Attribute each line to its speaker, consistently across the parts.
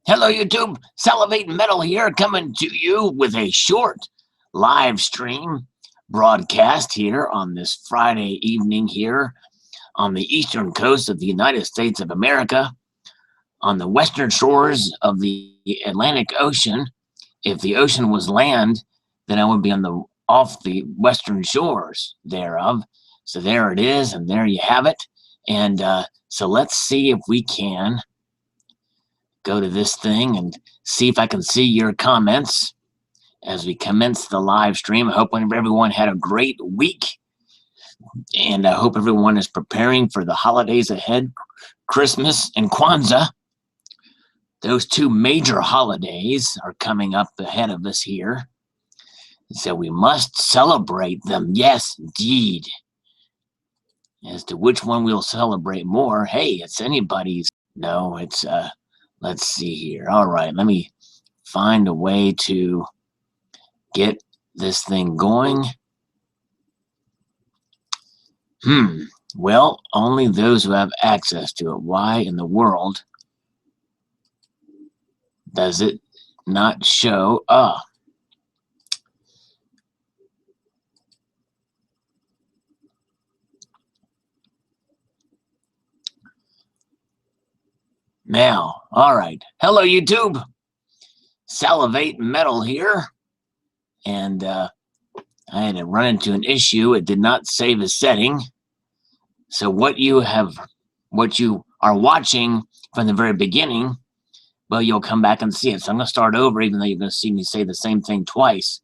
Speaker 1: Hello YouTube, Salivate Metal here, coming to you with a short live stream broadcast here on this Friday evening here on the eastern coast of the United States of America, on the western shores of the Atlantic Ocean. If the ocean was land, then I would be off the western shores thereof. So there it is, and there you have it. And so let's see if we can go to this thing and see if I can see your comments as we commence the live stream. I hope everyone had a great week, and I hope everyone is preparing for the holidays ahead, Christmas and Kwanzaa. Those two major holidays are coming up ahead of us here, so we must celebrate them. Yes, indeed. As to which one we'll celebrate more, hey, it's anybody's. No, it's let's see here. All right, let me find a way to get this thing going. Well, only those who have access to it. Why in the world does it not show? Now, all right. Hello, YouTube. Salivate Metal here. And I had to run into an issue. It did not save a setting. So what you are watching from the very beginning, well, you'll come back and see it. So I'm going to start over, even though you're going to see me say the same thing twice.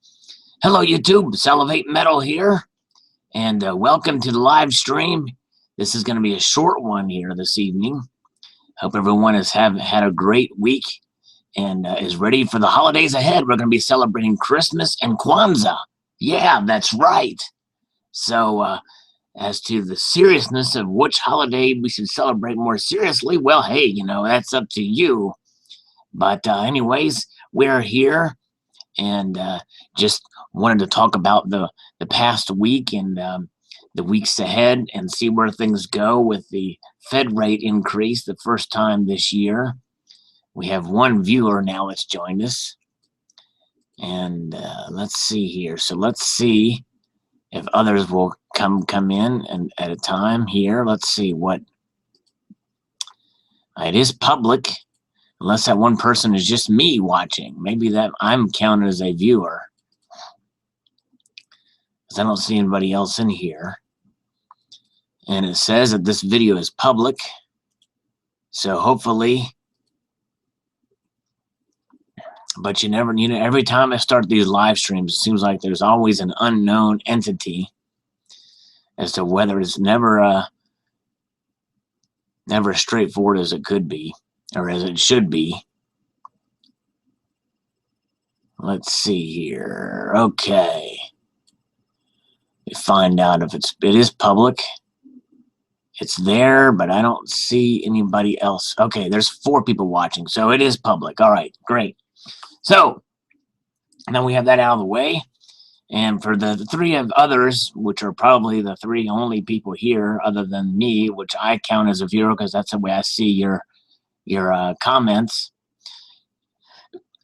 Speaker 1: Hello, YouTube. Salivate Metal here. And welcome to the live stream. This is going to be a short one here this evening. Hope everyone has had a great week and is ready for the holidays ahead. We're going to be celebrating Christmas and Kwanzaa. Yeah, that's right. So as to the seriousness of which holiday we should celebrate more seriously, well, hey, you know, that's up to you. But anyways, we're here and just wanted to talk about the past week and the weeks ahead and see where things go with the Fed rate increase the first time this year. We have one viewer now that's joined us. And let's see here. So let's see if others will come in and at a time here. Let's see what. It is public, unless that one person is just me watching. Maybe that I'm counted as a viewer, because I don't see anybody else in here. And it says that this video is public, so hopefully. But you never, every time I start these live streams, it seems like there's always an unknown entity as to whether it's never as straightforward as it could be, or as it should be. Let's see here. Okay. We find out if it is public. It's there, but I don't see anybody else. Okay, there's 4 people watching, so it is public. All right, great. So now we have that out of the way. And for the 3 of others, which are probably the 3 only people here other than me, which I count as a viewer because that's the way I see your comments,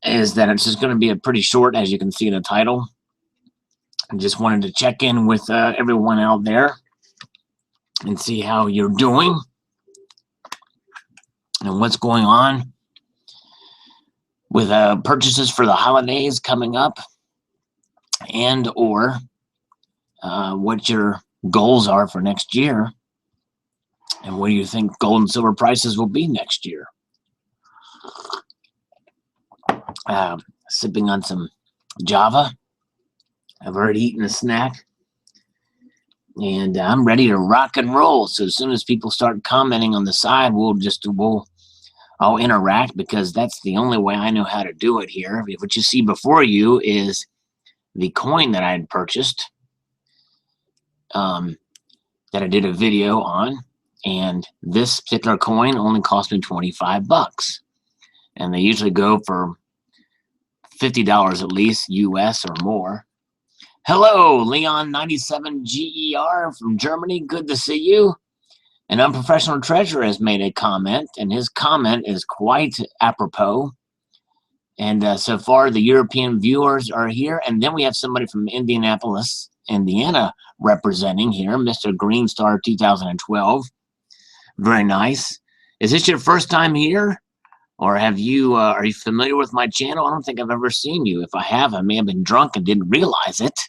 Speaker 1: is that it's just going to be a pretty short, as you can see in the title. I just wanted to check in with everyone out there and see how you're doing and what's going on with purchases for the holidays coming up, and or what your goals are for next year, and what do you think gold and silver prices will be next year. Sipping on some Java. I've already eaten a snack. And I'm ready to rock and roll. So as soon as people start commenting on the side, I'll interact, because that's the only way I know how to do it here. What you see before you is the coin that I had purchased, that I did a video on, and this particular coin only cost me $25, and they usually go for $50 at least, US or more. Hello, Leon97GER from Germany. Good to see you. An unprofessional treasurer has made a comment, and his comment is quite apropos. And so far, the European viewers are here. And then we have somebody from Indianapolis, Indiana, representing here, Mr. Green Star 2012. Very nice. Is this your first time here? Or have you, are you familiar with my channel? I don't think I've ever seen you. If I have, I may have been drunk and didn't realize it.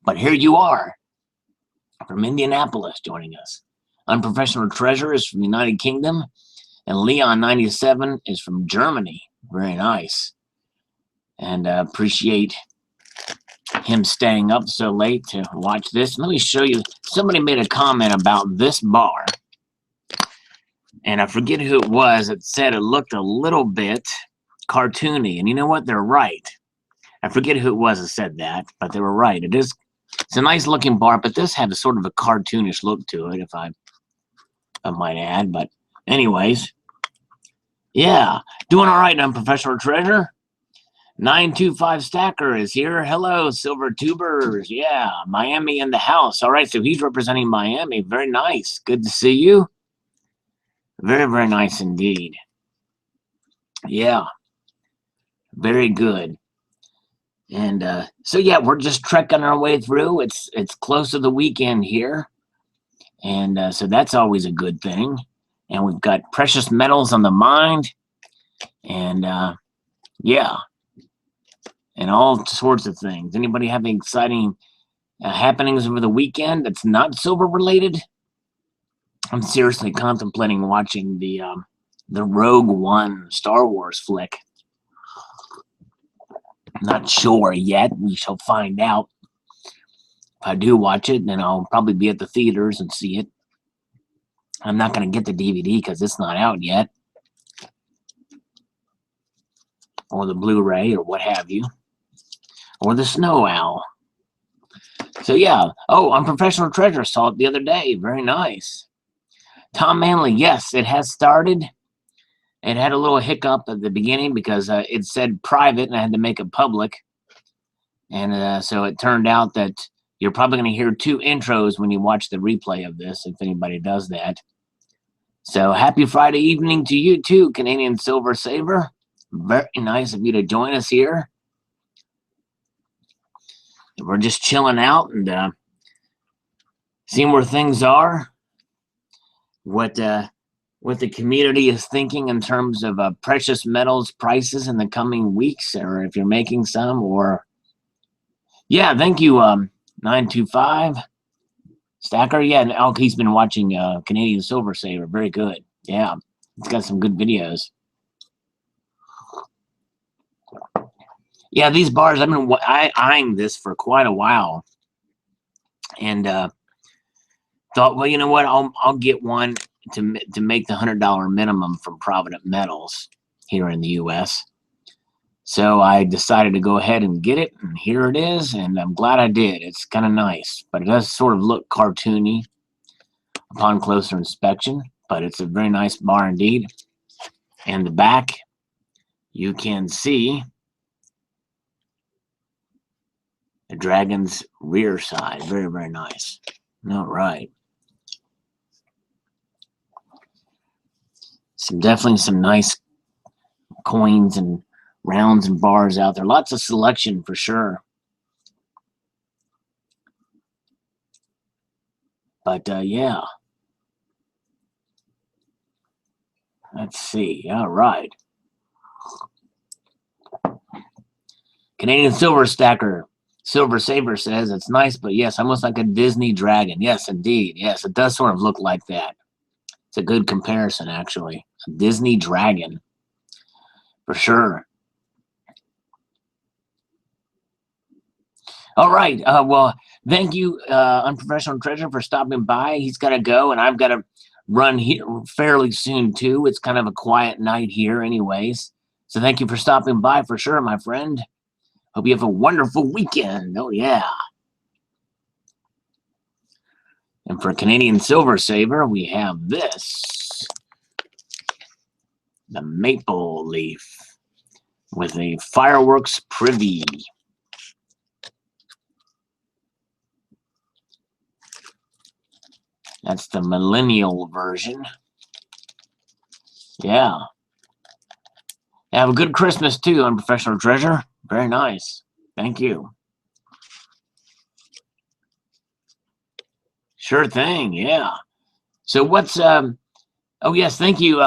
Speaker 1: But here you are, from Indianapolis, joining us. Unprofessional Treasure is from the United Kingdom. And Leon97 is from Germany. Very nice. And appreciate him staying up so late to watch this. Let me show you. Somebody made a comment about this bar. And I forget who it was that said it looked a little bit cartoony. And you know what? They're right. I forget who it was that said that, but they were right. It's a nice looking bar, but this has a sort of a cartoonish look to it, if I might add. But anyways, yeah, doing all right, Unprofessional Treasure. 925 Stacker is here. Hello, Silver Tubers. Yeah, Miami in the house. All right, so he's representing Miami. Very nice. Good to see you. Very, very nice indeed. Yeah, very good. And so yeah, we're just trekking our way through. It's close to the weekend here, and so that's always a good thing. And we've got precious metals on the mind, and yeah, and all sorts of things. Anybody have any exciting happenings over the weekend that's not silver related? I'm seriously contemplating watching the Rogue One Star Wars flick. Not sure yet. We shall find out. If I do watch it, then I'll probably be at the theaters and see it. I'm not going to get the DVD because it's not out yet. Or the Blu-ray or what have you. Or the Snow Owl. So yeah. Oh, Unprofessional Treasure saw it the other day. Very nice. Tom Manley, yes, it has started. It had a little hiccup at the beginning because it said private and I had to make it public. And so it turned out that you're probably going to hear 2 intros when you watch the replay of this, if anybody does that. So happy Friday evening to you too, Canadian Silver Saver. Very nice of you to join us here. We're just chilling out and seeing where things are. What the community is thinking in terms of precious metals prices in the coming weeks, or if you're making some, or yeah, thank you, 925 Stacker. Yeah, he's been watching Canadian Silver Saver. Very good. Yeah, it's got some good videos. Yeah, these bars, I've been eyeing this for quite a while, and thought, well, you know what, I'll get one to make the $100 minimum from Provident Metals here in the U.S. So I decided to go ahead and get it, and here it is, and I'm glad I did. It's kind of nice, but it does sort of look cartoony upon closer inspection, but it's a very nice bar indeed. And the back, you can see the dragon's rear side. Very, very nice. All right. Definitely some nice coins and rounds and bars out there. Lots of selection for sure. But yeah. Let's see. All right. Canadian Silver Stacker. Silver Saver says it's nice, but yes, almost like a Disney dragon. Yes, indeed. Yes, it does sort of look like that. It's a good comparison, actually. A Disney dragon. For sure. All right. Well, thank you, Unprofessional Treasure, for stopping by. He's got to go, and I've got to run here fairly soon, too. It's kind of a quiet night here anyways. So thank you for stopping by for sure, my friend. Hope you have a wonderful weekend. Oh, yeah. And for Canadian Silver Saver, we have this. The Maple Leaf with a fireworks privy. That's the millennial version. Yeah. Have a good Christmas too, Unprofessional Treasure. Very nice. Thank you. Sure thing. Yeah. So what's Oh yes, thank you,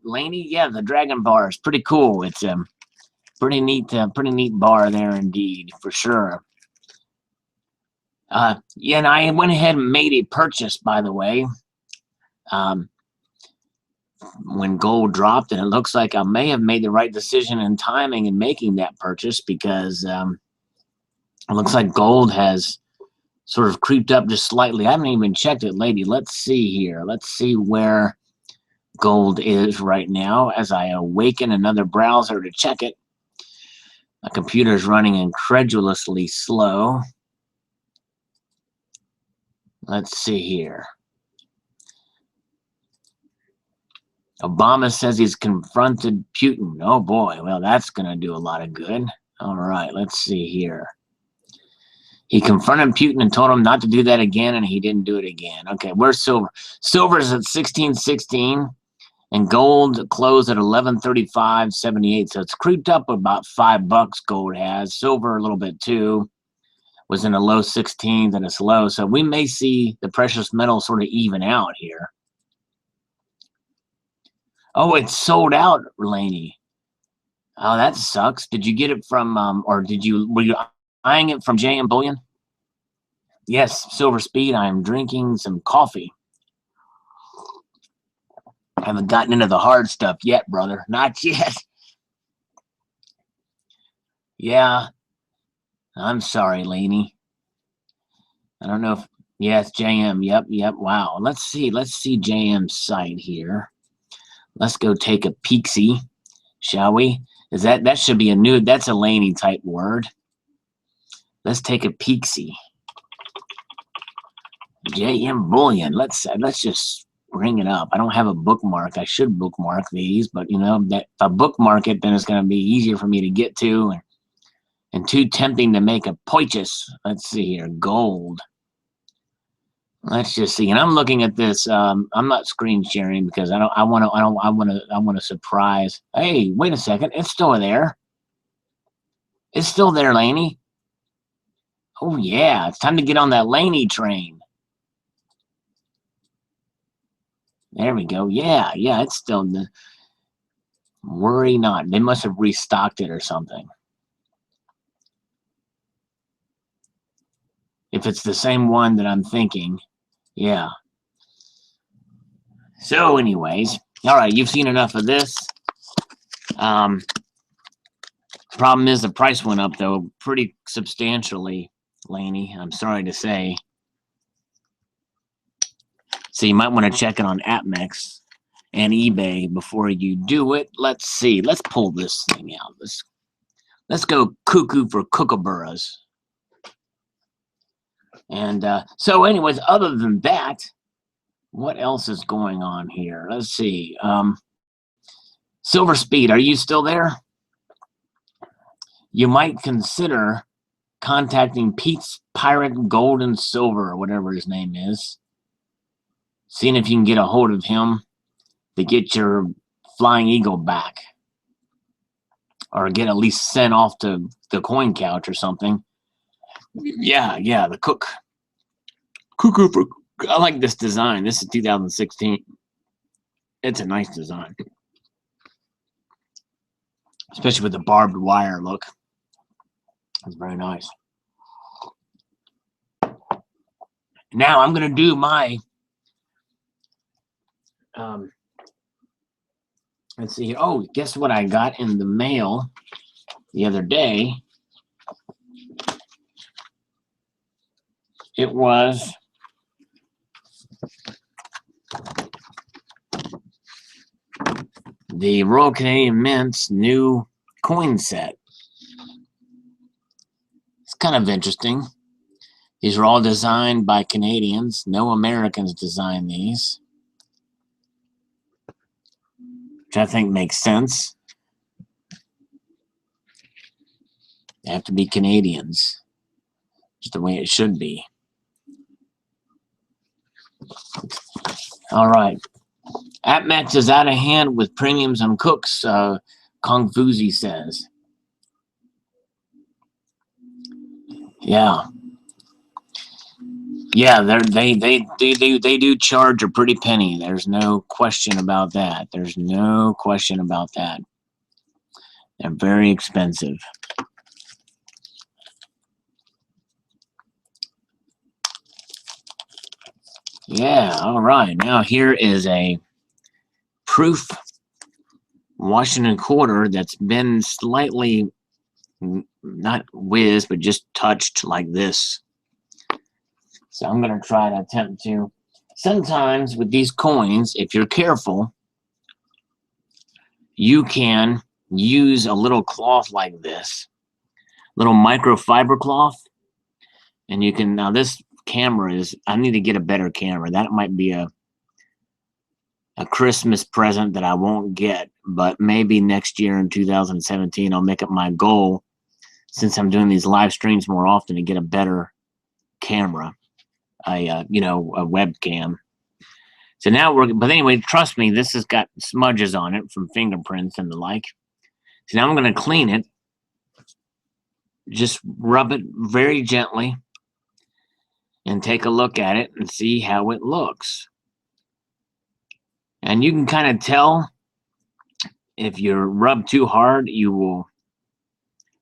Speaker 1: Laney. Yeah, the Dragon Bar is pretty cool. It's pretty neat bar there indeed, for sure. Yeah, and I went ahead and made a purchase, by the way. When gold dropped, and it looks like I may have made the right decision in timing in making that purchase, because it looks like gold has sort of creeped up just slightly. I haven't even checked it, lady. Let's see here. Let's see where gold is right now as I awaken another browser to check it. My computer is running incredulously slow. Let's see here. Obama says he's confronted Putin. Oh boy, well that's going to do a lot of good. All right, let's see here. He confronted Putin and told him not to do that again, and he didn't do it again. Okay, where's silver? Silver is at 1616, and gold closed at 1135.78. So it's creeped up about $5. Gold has. Silver a little bit too. Was in the low 16s and it's low. So we may see the precious metal sort of even out here. Oh, it's sold out, Laney. Oh, that sucks. Did you get it from, were you eyeing it from JM Bullion? Yes, Silver Speed. I am drinking some coffee. I haven't gotten into the hard stuff yet, brother. Not yet. Yeah. I'm sorry, Laney. I don't know if, yeah, it's JM. Yep. Wow. Let's see JM's site here. Let's go take a peek-see, shall we? That should be a new, that's a Laney type word. Let's take a peek-see. JM Bullion. Let's just bring it up. I don't have a bookmark. I should bookmark these, but you know that if I bookmark it, then it's going to be easier for me to get to and too tempting to make a purchase. Let's see here. Gold. Let's just see. And I'm looking at this. I'm not screen sharing because I want to surprise. Hey, wait a second. It's still there. It's still there, Laney. Oh yeah, it's time to get on that Laney train. There we go. Yeah, it's still the. Worry not. They must have restocked it or something. If it's the same one that I'm thinking, yeah. So anyways, all right, you've seen enough of this. Problem is the price went up, though, pretty substantially, Laney. I'm sorry to say. So you might want to check it on AppMex and eBay before you do it. Let's see. Let's pull this thing out. Let's go cuckoo for kookaburras. And so anyways, other than that, what else is going on here? Let's see. Silver Speed, are you still there? You might consider contacting Pete's Pirate Gold and Silver, or whatever his name is. Seeing if you can get a hold of him to get your Flying Eagle back. Or get at least sent off to the coin couch or something. Yeah, the cuckoo for. I like this design. This is 2016. It's a nice design. Especially with the barbed wire look. It's very nice. Now I'm going to do my let's see here. Oh, guess what I got in the mail the other day? It was the Royal Canadian Mint's new coin set. It's kind of interesting. These are all designed by Canadians. No Americans designed these. Which I think makes sense. They have to be Canadians. Just the way it should be. All right. AppMex is out of hand with premiums on Cooks. Kung Fuzi says. Yeah. Yeah, they do charge a pretty penny. There's no question about that. There's no question about that. They're very expensive. Yeah, all right. Now here is a proof Washington quarter that's been slightly, not whizzed, but just touched like this. So I'm going to try to attempt to. Sometimes with these coins, if you're careful, you can use a little cloth like this, little microfiber cloth, and you can, now this camera is, I need to get a better camera. That might be a Christmas present that I won't get, but maybe next year in 2017, I'll make it my goal, since I'm doing these live streams more often, to get a better camera, a webcam. So now but anyway, trust me, this has got smudges on it from fingerprints and the like. So now I'm going to clean it. Just rub it very gently and take a look at it and see how it looks. And you can kind of tell if you rub too hard, you will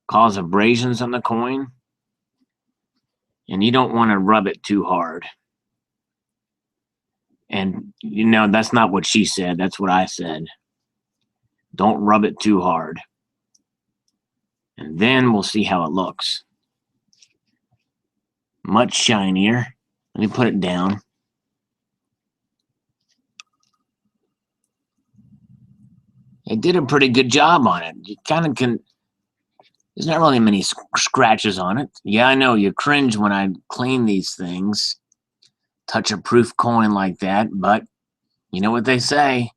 Speaker 1: cause abrasions on the coin. And you don't want to rub it too hard. And, that's not what she said. That's what I said. Don't rub it too hard. And then we'll see how it looks. Much shinier. Let me put it down. It did a pretty good job on it. You kind of can... There's not really many scratches on it. Yeah, I know. You cringe when I clean these things. Touch a proof coin like that, but you know what they say.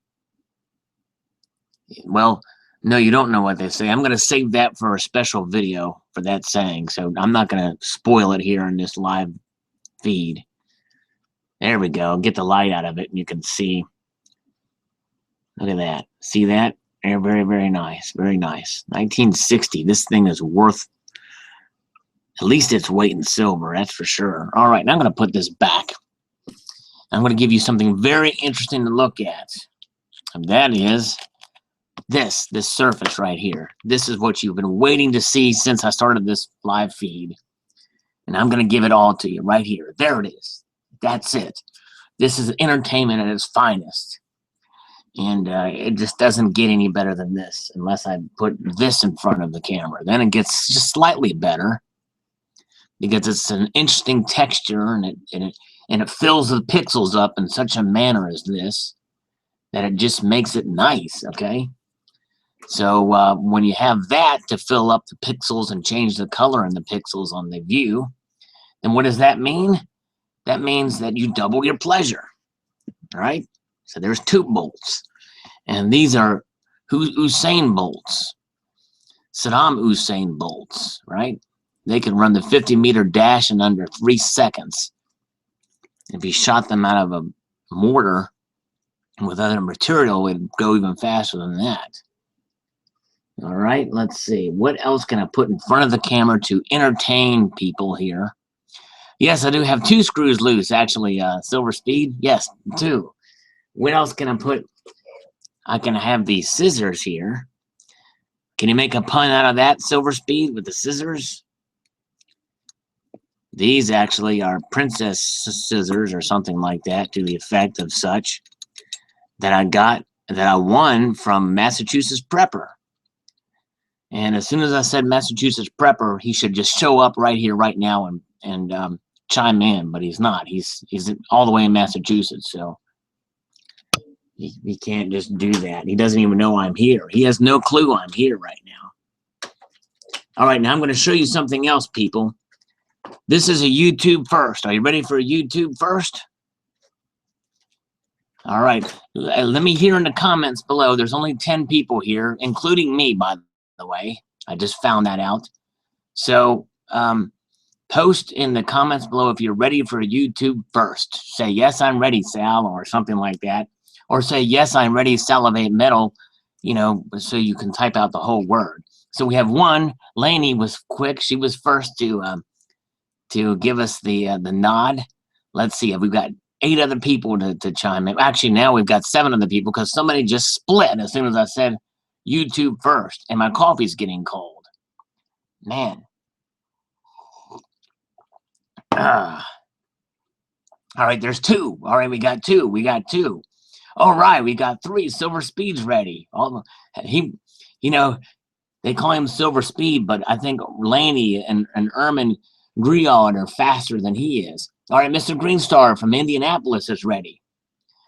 Speaker 1: Well, no, you don't know what they say. I'm going to save that for a special video for that saying, so I'm not going to spoil it here in this live feed. There we go. Get the light out of it, and you can see. Look at that. See that? Very, very nice. Very nice. 1960. This thing is worth at least its weight in silver. That's for sure. All right, now I'm going to put this back. I'm going to give you something very interesting to look at. And that is this surface right here. This is what you've been waiting to see since I started this live feed. And I'm going to give it all to you right here. There it is. That's it. This is entertainment at its finest. And it just doesn't get any better than this unless I put this in front of the camera. Then it gets just slightly better because it's an interesting texture, and it fills the pixels up in such a manner as this that it just makes it nice, okay? So when you have that to fill up the pixels and change the color in the pixels on the view, then what does that mean? That means that you double your pleasure, all right? So there's 2 bolts, and these are Usain bolts, Saddam Hussein bolts, right? They can run the 50-meter dash in under 3 seconds. If you shot them out of a mortar with other material, it would go even faster than that. All right, let's see. What else can I put in front of the camera to entertain people here? Yes, I do have 2 screws loose, actually. Silver Speed, yes, 2. What else can I put? I can have these scissors here. Can you make a pun out of that, Silver Speed, with the scissors? These actually are princess scissors or something like that, to the effect of such, that I won from Massachusetts Prepper. And as soon as I said Massachusetts Prepper, he should just show up right here, right now, and chime in. But he's not. He's all the way in Massachusetts, so he can't just do that. He doesn't even know I'm here. He has no clue I'm here right now. All right, now I'm going to show you something else, people. This is a YouTube first. Are you ready for a YouTube first? All right. Let me hear in the comments below. There's only 10 people here, including me, by the way. I just found that out. So post in the comments below if you're ready for a YouTube first. Say, yes, I'm ready, Sal, or something like that. Or say, yes, I'm ready, Salivate Metal. you know, so you can type out the whole word. So we have one. Lainey was quick. She was first to give us the nod. Let's see. We've got 8 other people to chime in. Actually, now we've got 7 other people because somebody just split as soon as I said YouTube first, and my coffee's getting cold. Man. All right, there's 2. All right, we got 2. We got 2. All right, we got 3. Silver Speed's ready. You know, they call him Silver Speed, but I think Laney and Ermin Griot are faster than he is. All right, Mr. Greenstar from Indianapolis is ready.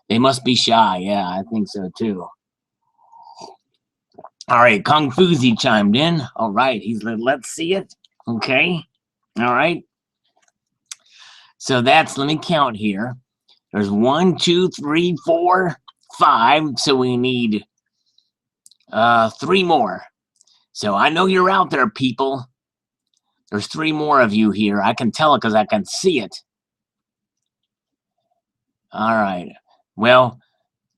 Speaker 1: They must be shy. Yeah, I think so too. All right, Kung Fuzi chimed in. All right, let's see it. Okay. All right. So that's, let me count here. There's 1, 2, 3, 4, 5. So we need 3 more. So I know you're out there, people. There's 3 more of you here. I can tell it because I can see it. All right. Well,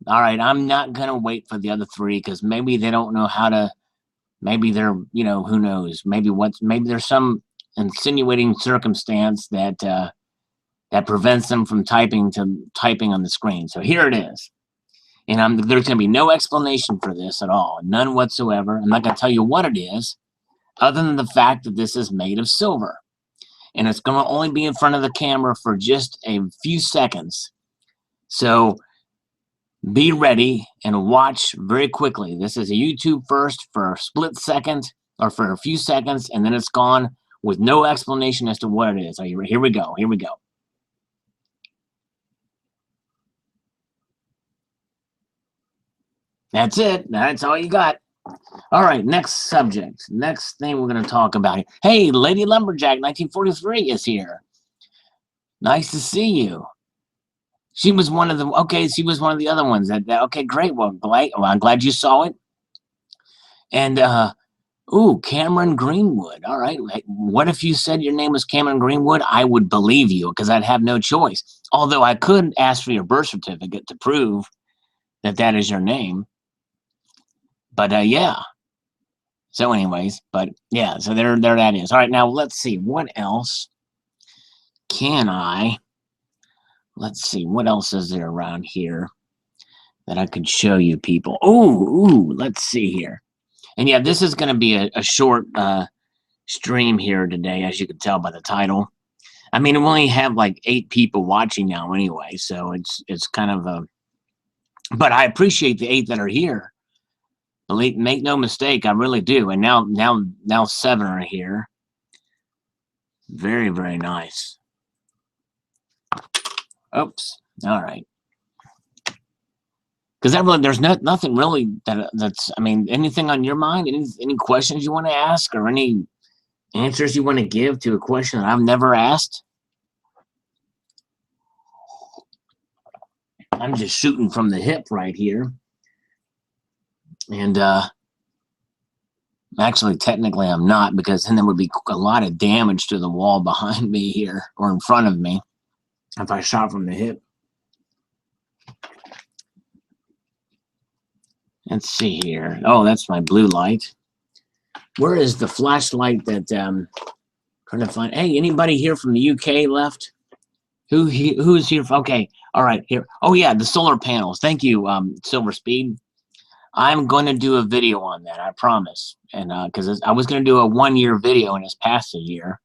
Speaker 1: all right. I'm not going to wait for the other 3 because maybe they don't know how to, maybe they're, you know, who knows? Maybe there's some insinuating circumstance that that prevents them from typing on the screen. So here it is. And there's going to be no explanation for this at all. None whatsoever. I'm not going to tell you what it is, other than the fact that this is made of silver. And it's going to only be in front of the camera for just a few seconds. So be ready and watch very quickly. This is a YouTube first for a split second or for a few seconds, and then it's gone with no explanation as to what it is. Here we go. Here we go. That's it. That's all you got. All right, next subject. Next thing we're going to talk about. Hey, Lady Lumberjack 1943 is here. Nice to see you. She was one of the, okay, she was one of the other ones. Okay, great. Well, I'm glad you saw it. And, Cameron Greenwood. All right. What if you said your name was Cameron Greenwood? I would believe you because I'd have no choice. Although I could ask for your birth certificate to prove that that is your name. But, yeah. So anyways, but yeah, so there that is. All right, now let's see. What else can I... Let's see, what else is there around here that I could show you people? Ooh, let's see here. And yeah, this is going to be a short stream here today, as you can tell by the title. I mean, we only have like 8 people watching now anyway, so it's kind of a... But I appreciate the 8 that are here. Make no mistake, I really do. And now 7 are here. Very, very nice. Oops. All right. Because there's nothing really that's. I mean, anything on your mind? Any questions you want to ask, or any answers you want to give to a question that I've never asked? I'm just shooting from the hip right here, and actually, technically, I'm not, because then there would be a lot of damage to the wall behind me here or in front of me if I shot from the hip. Let's see here. Oh, that's my blue light. Where is the flashlight that trying to find? Hey, anybody here from the UK left? Who's here? Okay, all right, here. Oh yeah, the solar panels. Thank you, Silver Speed. I'm going to do a video on that, I promise. And because I was going to do a 1-year video, and it's past a year.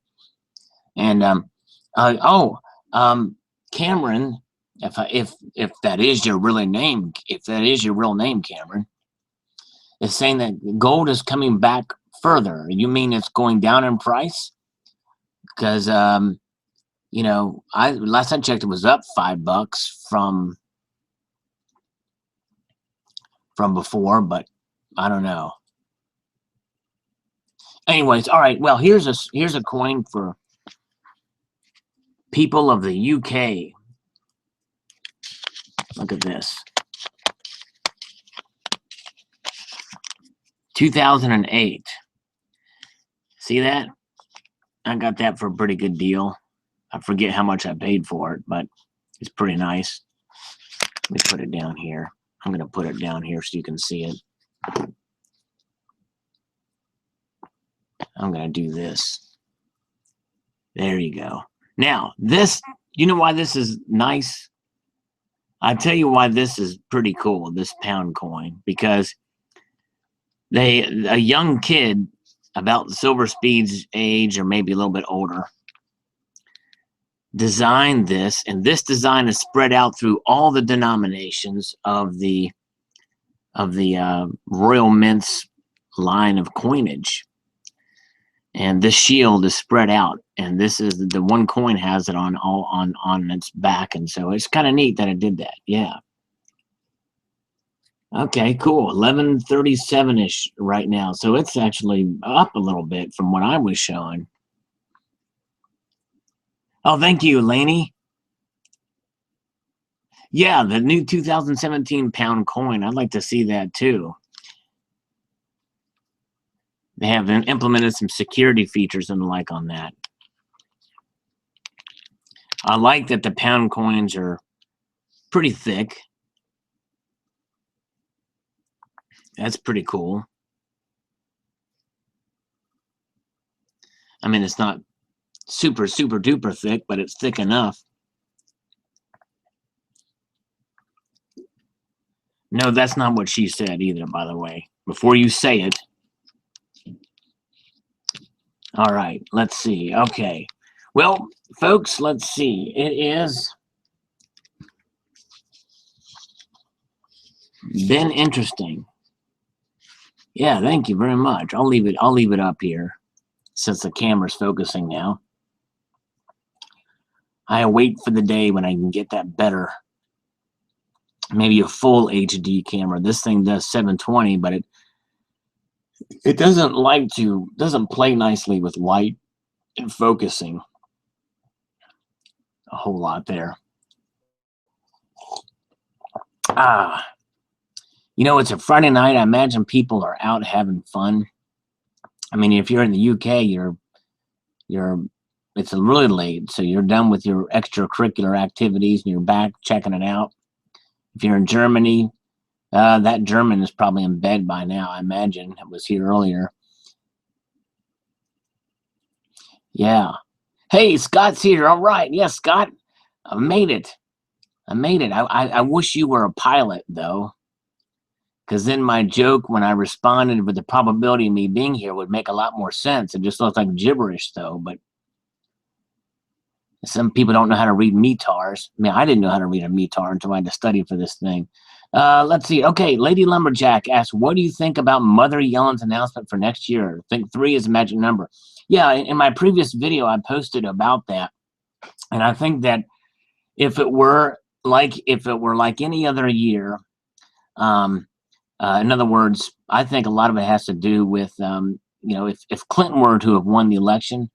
Speaker 1: And Cameron, if that is your real name, Cameron, is saying that gold is coming back further. You mean it's going down in price? Because you know, last I checked, it was up $5 from before, but I don't know. Anyways, all right. Well, here's a coin for people of the UK. Look at this. 2008. See that? I got that for a pretty good deal. I forget how much I paid for it, but it's pretty nice. Let me put it down here. I'm going to put it down here so you can see it. I'm going to do this. There you go. Now, this, you know why this is nice? I'll tell you why this is pretty cool, this pound coin, because a young kid about Silver Speed's age or maybe a little bit older designed this, and this design is spread out through all the denominations of the Royal Mint's line of coinage. And this shield is spread out, and this is the one coin has it on its back, and so it's kind of neat that it did that. Yeah. Okay, cool. 11:37-ish right now, so it's actually up a little bit from what I was showing. Oh, thank you, Laney. Yeah, the new 2017 pound coin. I'd like to see that too. They have implemented some security features and the like on that. I like that the pound coins are pretty thick. That's pretty cool. I mean, it's not super duper thick, but it's thick enough. No, that's not what she said either, by the way. Before you say it. All right, let's see. Okay. Well, folks, let's see. It is been interesting. Yeah, thank you very much. I'll leave it up here since the camera's focusing now. I wait for the day when I can get that better. Maybe a full HD camera. This thing does 720, but it doesn't play nicely with light and focusing a whole lot there. You know, it's a Friday night. I imagine people are out having fun. I mean, if you're in the UK, it's really late, so you're done with your extracurricular activities and you're back checking it out. If you're in Germany, that German is probably in bed by now, I imagine. It was here earlier. Yeah. Hey, Scott's here. All right. Yeah, Scott, I made it. I wish you were a pilot, though, because then my joke when I responded with the probability of me being here would make a lot more sense. It just looks like gibberish, though, but some people don't know how to read METARs. I mean, I didn't know how to read a METAR until I had to study for this thing. Let's see. Okay, Lady Lumberjack asks, what do you think about Mother Yellen's announcement for next year? I think 3 is a magic number. Yeah, in my previous video, I posted about that. And I think that if it were like any other year, in other words, I think a lot of it has to do with, you know, if Clinton were to have won the election,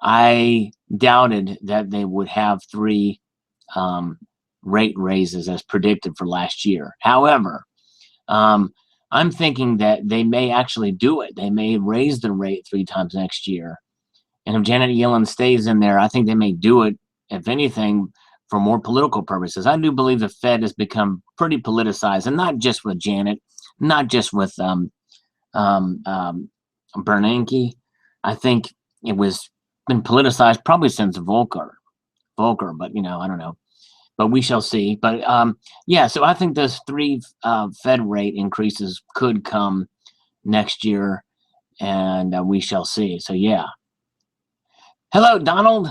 Speaker 1: I doubted that they would have 3 rate raises as predicted for last year. However, I'm thinking that they may actually do it. They may raise the rate 3 times next year. And if Janet Yellen stays in there, I think they may do it, if anything, for more political purposes. I do believe the Fed has become pretty politicized, and not just with Janet, not just with Bernanke. I think it was been politicized probably since Volcker, but you know, I don't know. But we shall see. But yeah, so I think those 3 Fed rate increases could come next year, and we shall see. So yeah. Hello, Donald.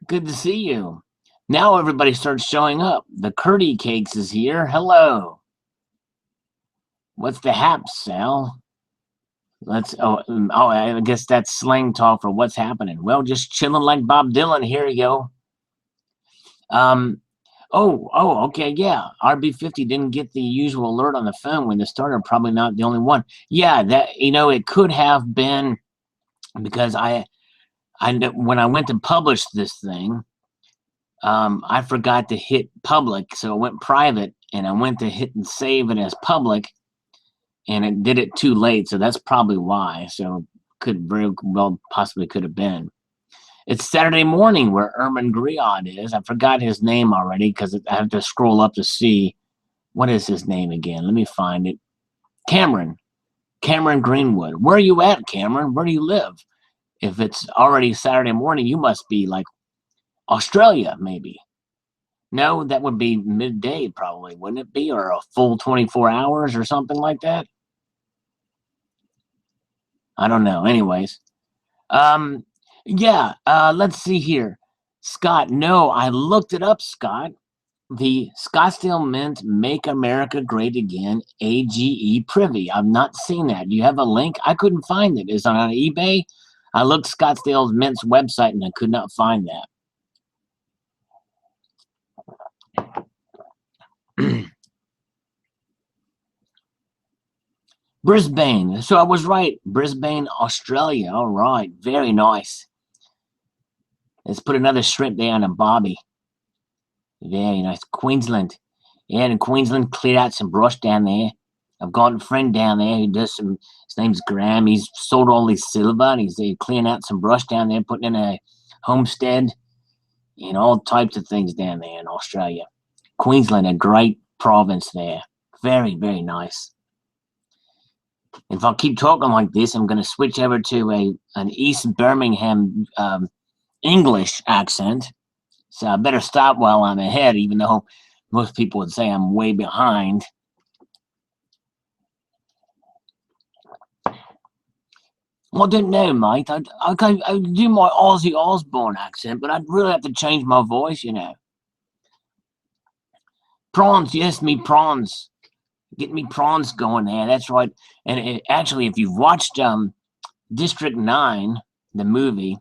Speaker 1: Good to see you. Now everybody starts showing up. The Curdy Cakes is here. Hello. What's the haps, Sal? I guess that's slang talk for what's happening. Well, just chilling like Bob Dylan. Here you go. Okay, yeah. RB50 didn't get the usual alert on the phone when this started. Probably not the only one. Yeah, that, you know, it could have been because when I went to publish this thing, I forgot to hit public, so it went private, and I went to hit and save it as public, and it did it too late, so that's probably why. So could very well possibly could have been. It's Saturday morning where Ermin Griod is. I forgot his name already because I have to scroll up to see what is his name again. Let me find it. Cameron Greenwood. Where are you at, Cameron? Where do you live? If it's already Saturday morning, you must be like Australia, maybe. No, that would be midday probably, wouldn't it be? Or a full 24 hours or something like that? I don't know. Anyways. Yeah, let's see here. Scott, no, I looked it up, Scott. The Scottsdale Mint Make America Great Again AGE Privy. I've not seen that. Do you have a link? I couldn't find it. Is it on eBay? I looked Scottsdale Mint's website and I could not find that. Brisbane. So I was right. Brisbane, Australia. All right. Very nice. Let's put another shrimp there on a bobby. Very nice. Queensland. Yeah, in Queensland, cleared out some brush down there. I've got a friend down there who does some, his name's Graham. He's sold all his silver and he's clearing out some brush down there, putting in a homestead and all types of things down there in Australia. Queensland, a great province there. Very, very nice. If I keep talking like this, I'm going to switch over to an East Birmingham English accent. So I better stop while I'm ahead, even though most people would say I'm way behind. Well, I don't know, mate. I do my Ozzy Osbourne accent, but I'd really have to change my voice, you know. Prawns, yes, me prawns. Get me prawns going there. That's right. And actually, if you've watched District 9, the movie,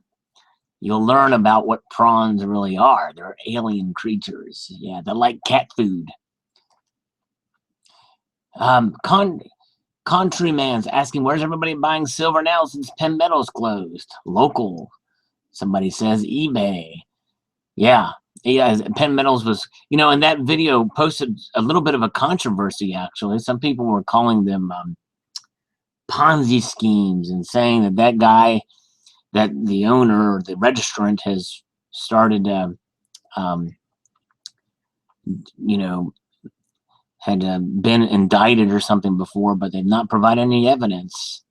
Speaker 1: you'll learn about what prawns really are. They're alien creatures. Yeah, they're like cat food. Countryman's asking, where's everybody buying silver now since Penn Metal's closed? Local. Somebody says eBay. Yeah. Yeah, Penn Metals was, you know, and that video posted a little bit of a controversy, actually. Some people were calling them Ponzi schemes and saying that guy, that the owner or the registrant has started, you know, had been indicted or something before, but they've not provided any evidence.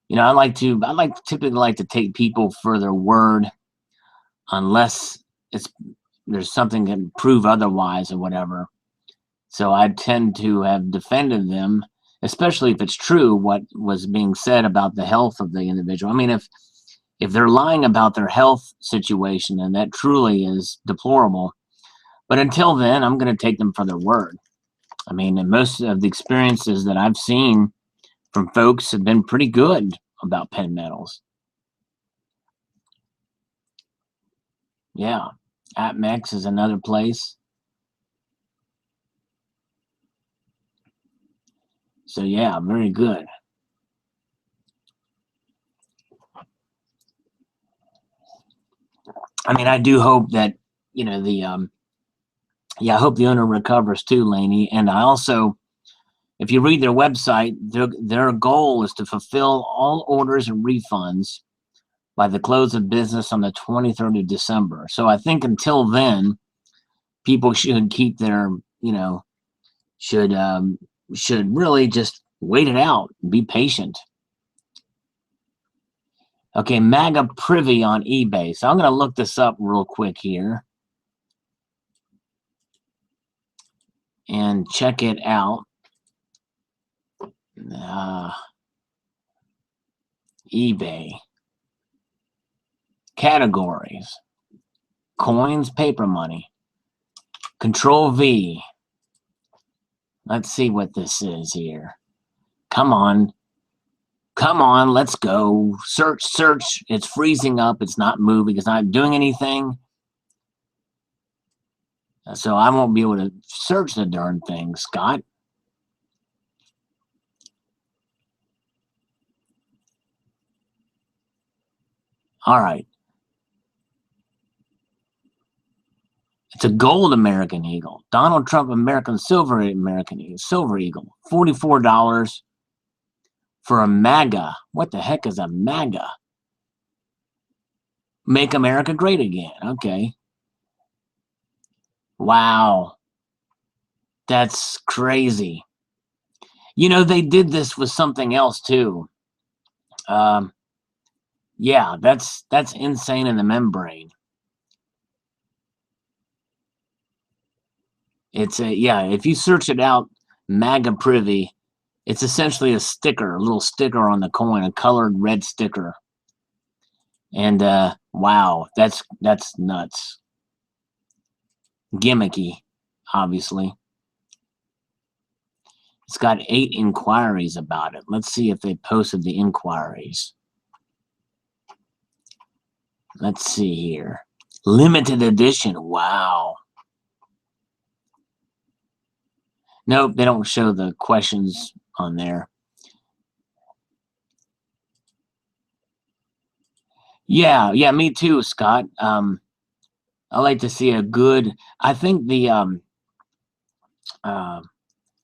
Speaker 1: You know, I typically like to take people for their word unless there's something that can prove otherwise or whatever. So I tend to have defended them, especially if it's true what was being said about the health of the individual. I mean, if they're lying about their health situation, and that truly is deplorable. But until then, I'm going to take them for their word. I mean, and most of the experiences that I've seen from folks have been pretty good about Penn Metals. Yeah. AppMex is another place. So yeah, very good. I mean, I do hope that, you know, I hope the owner recovers too, Laney. And I also, if you read their website, their goal is to fulfill all orders and refunds by the close of business on the 23rd of December. So I think until then, people should keep their, you know, should really just wait it out, be patient. Okay, MAGA Privy on eBay. So I'm going to look this up real quick here and check it out. eBay. Categories. Coins, paper money. Control V. Let's see what this is here. Come on. Come on, let's go. Search. It's freezing up. It's not moving. It's not doing anything. So I won't be able to search the darn thing, Scott. All right. It's a gold American Eagle. Donald Trump American Silver American Eagle. Silver Eagle. $44 for a MAGA. What the heck is a MAGA? Make America Great Again. Okay. Wow. That's crazy. You know, they did this with something else too. Yeah, that's insane in the membrane. It's yeah, if you search it out, MAGA Privy, it's essentially a sticker, a little sticker on the coin, a colored red sticker. And wow, that's nuts. Gimmicky, obviously. It's got 8 inquiries about it. Let's see if they posted the inquiries. Let's see here. Limited edition. Wow. Nope, they don't show the questions on there. Yeah, me too, Scott. I like to see a good. I think the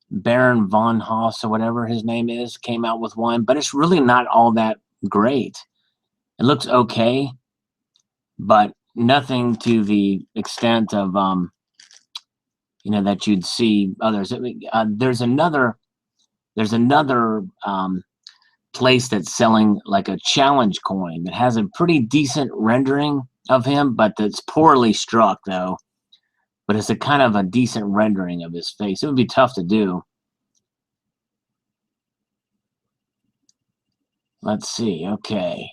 Speaker 1: Baron von Haas or whatever his name is came out with one, but it's really not all that great. It looks okay, but nothing to the extent of you know, that you'd see others. There's another place that's selling like a challenge coin that has a pretty decent rendering of him, but that's poorly struck though. But it's a kind of a decent rendering of his face. It would be tough to do. Let's see. Okay.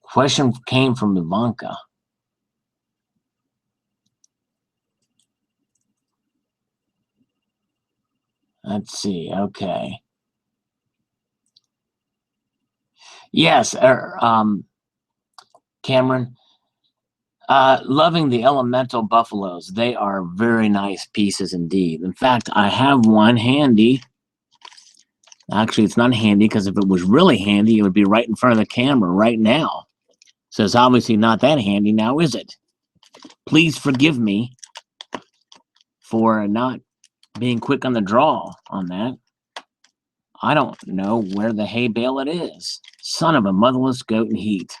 Speaker 1: Question came from Ivanka. Let's see. Okay. Yes, Cameron. Loving the elemental buffaloes. They are very nice pieces indeed. In fact, I have one handy. Actually, it's not handy because if it was really handy, it would be right in front of the camera right now. So it's obviously not that handy now, is it? Please forgive me for not being quick on the draw on that. I don't know where the hay bale it is. Son of a motherless goat in heat.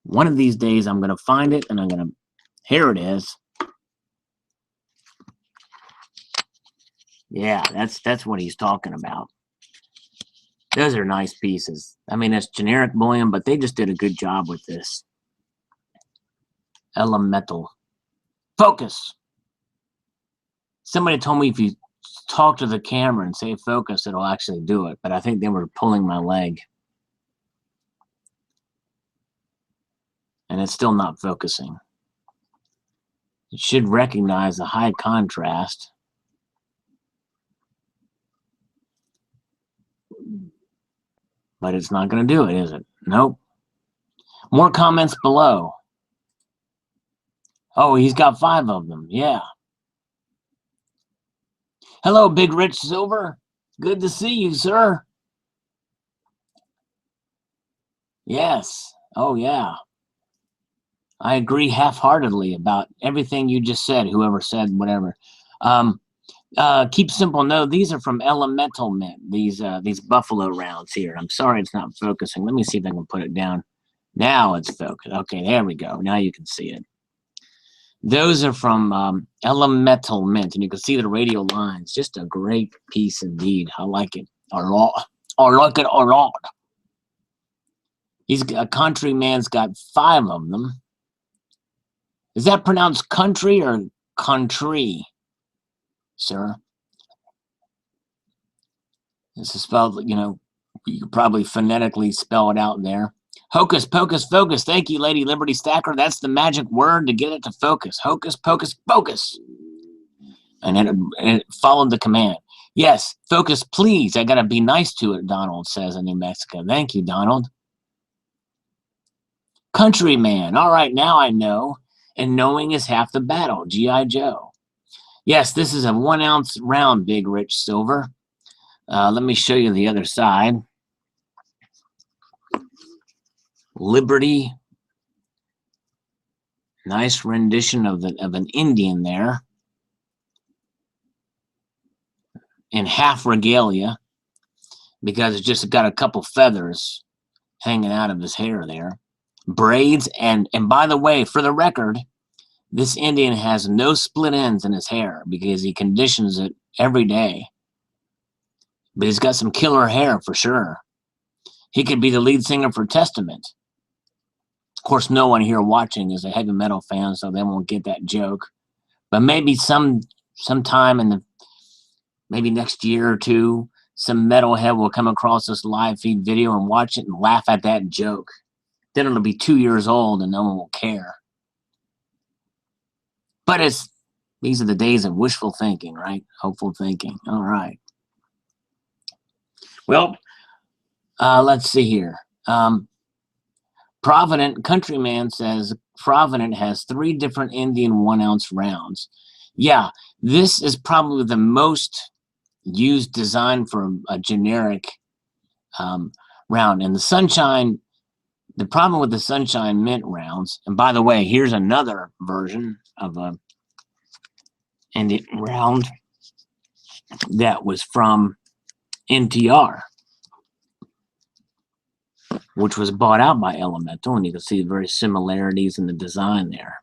Speaker 1: One of these days I'm going to find it and I'm going to... Here it is. Yeah, that's what he's talking about. Those are nice pieces. I mean, it's generic bullion, but they just did a good job with this. Elemental. Focus. Somebody told me if you talk to the camera and say focus, it'll actually do it. But I think they were pulling my leg. And it's still not focusing. It should recognize the high contrast. But it's not going to do it, is it? Nope. More comments below. Oh, he's got 5 of them. Yeah. Hello, Big Rich Silver. Good to see you, sir. Yes. Oh, yeah. I agree half-heartedly about everything you just said, whoever said whatever. Keep simple. No, these are from Elemental Mint, these buffalo rounds here. I'm sorry it's not focusing. Let me see if I can put it down. Now it's focused. Okay, there we go. Now you can see it. Those are from Elemental Mint, and you can see the radial lines. Just a great piece indeed. I like it a lot. I like it a lot. A countryman's got 5 of them. Is that pronounced country or country, sir? This is spelled, you know, you could probably phonetically spell it out there. Hocus pocus focus. Thank you, Lady Liberty Stacker. That's the magic word to get it to focus. Hocus pocus focus. And it followed the command. Yes, focus, please. I got to be nice to it, Donald says in New Mexico. Thank you, Donald. Countryman. All right, now I know. And knowing is half the battle. G.I. Joe. Yes, this is a 1-ounce round, Big Rich Silver. Let me show you the other side. Liberty. Nice rendition of an Indian there. In half regalia. Because it's just got a couple feathers hanging out of his hair there. Braids. And by the way, for the record, This Indian has no split ends in his hair because he conditions it every day. But he's got some killer hair for sure. He could be the lead singer for Testament. Of course, no one here watching is a heavy metal fan, so they won't get that joke. But maybe sometime in the maybe next year or two, some metalhead will come across this live feed video and watch it and laugh at that joke. Then it'll be 2 years old and no one will care. But these are the days of wishful thinking, right? Hopeful thinking. All right. Well, let's see here. Provident Countryman says Provident has 3 different Indian 1-ounce rounds. Yeah, this is probably the most used design for a generic round. And the Sunshine, the problem with the Sunshine Mint rounds, and by the way, here's another version of a Indian round that was from NTR, which was bought out by Elemental, and you can see the very similarities in the design there.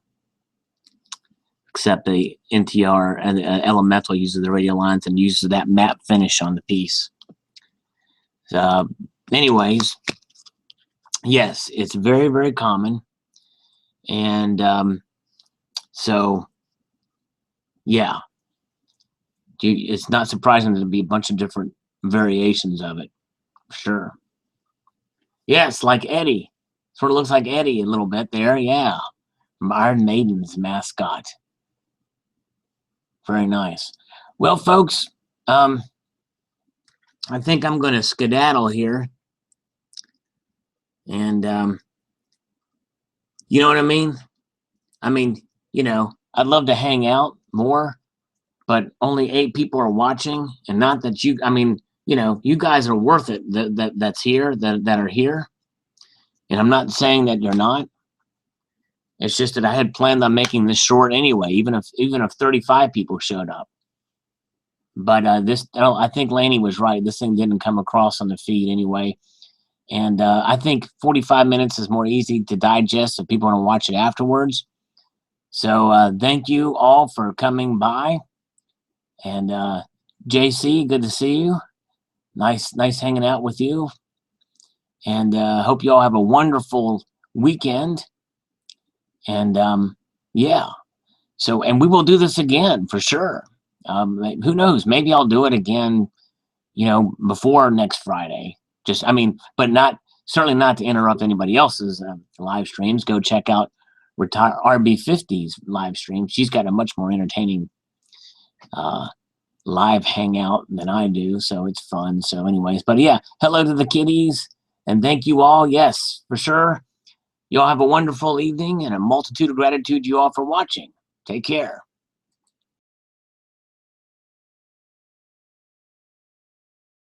Speaker 1: Except the NTR and Elemental uses the radial lines and uses that matte finish on the piece. Anyways, yes, it's very, very common. And so, yeah, it's not surprising there'll be a bunch of different variations of it, for sure. Yes, like Eddie. Sort of looks like Eddie a little bit there, yeah. Iron Maiden's mascot. Very nice. Well, folks, I think I'm going to skedaddle here. And, you know what I mean? I mean, you know, I'd love to hang out more, but only 8 people are watching. And not that you, I mean, you know, you guys are worth it that's here, that are here. And I'm not saying that you're not. It's just that I had planned on making this short anyway, even if 35 people showed up. But I think Laney was right. This thing didn't come across on the feed anyway. And I think 45 minutes is more easy to digest if people want to watch it afterwards. So thank you all for coming by. And JC, good to see you. Nice hanging out with you. And hope you all have a wonderful weekend. And yeah, so, and we will do this again for sure. Who knows? Maybe I'll do it again, you know, before next Friday. Just, I mean, but certainly not to interrupt anybody else's live streams. Go check out RB50's live stream. She's got a much more entertaining live hangout than I do, so it's fun. So anyways, but yeah, hello to the kiddies, and thank you all. Yes, for sure. You all have a wonderful evening and a multitude of gratitude to you all for watching. Take care.